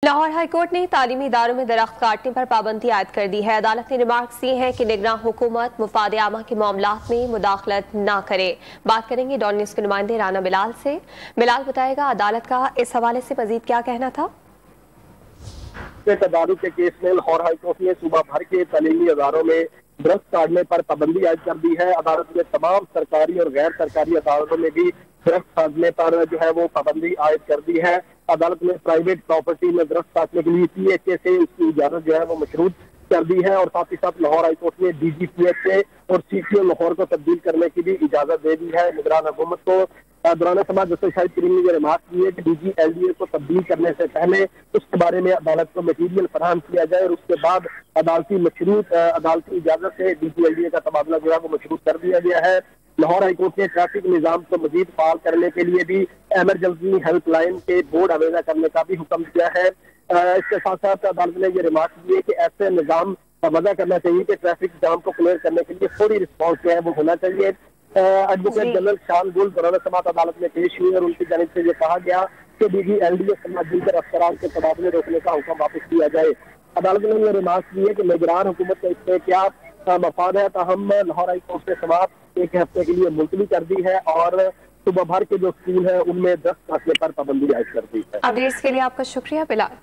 Lahore high court ने तालीमी इदारों में दरख्त काटने पर पाबंदी आयद कर दी है। अदालत ने रिमार्क्स दिए हैं कि निगरान हुकूमत मुफाद आमा के मामलात में मुदाखलत न करे। बात करेंगे डॉन न्यूज़ के नुमाइंदे राना बिलाल से। बिलाल बताएगा अदालत का इस हवाले से मजीद क्या कहना था। तदारुक के केस में लाहौर हाईकोर्ट ने सूबा भर के तालीमी इदारों में दरख्त काटने पर पाबंदी आयद कर दी है। अदालत ने तमाम सरकारी और गैर सरकारी अदालतों में भी दरख्त काटने पर जो है वो पाबंदी आयद कर दी है। अदालत ने प्राइवेट प्रॉपर्टी में दरख्त काटने के लिए PHA से उसकी इजाजत जो है वो मशरूत कर दी है और साथ ही साथ लाहौर हाईकोर्ट ने DGPH और CTO लाहौर को तब्दील करने की भी इजाजत दे दी है। निगरान हुकूमत को दौरान समाज जस्टिस शाहिद करीम ने रिमार्क की है कि DGLDA को तब्दील करने से पहले उसके बारे में अदालत को मटीरियल फराहम किया जाए और उसके बाद अदालती इजाजत से DGLDA का तबादला जो है वो मशरूत कर दिया गया है। लाहौर हाईकोर्ट ने ट्रैफिक निजाम को मजीद फाल करने के लिए भी एमरजेंसी हेल्पलाइन के बोर्ड अवेजा करने का भी हुक्म दिया है। इसके साथ साथ अदालत ने यह रिमार्क दिए कि ऐसे निजाम वजह करना चाहिए कि ट्रैफिक जाम को क्लियर करने के लिए फौरी रिस्पॉन्स जो है वो होना चाहिए। एडवोकेट जनरल शान गुल दौरान समात अदालत में पेश हुई और उनकी जानिब से ये कहा गया कि DGLDA समाजी के अफसरान के तबादले रोकने का हुक्म वापस किया जाए। अदालत ने यह रिमार्क दिए कि निगरान हुकूमत का इससे क्या मफाद है, ताहम लाहौर हाईकोर्ट से समात एक हफ्ते के लिए मुलतवी कर दी है और सुबह भर के जो स्कूल है उनमें दरख्त काटने पर पाबंदी आयद कर दी है। अपडेट्स के लिए आपका शुक्रिया बिलाल।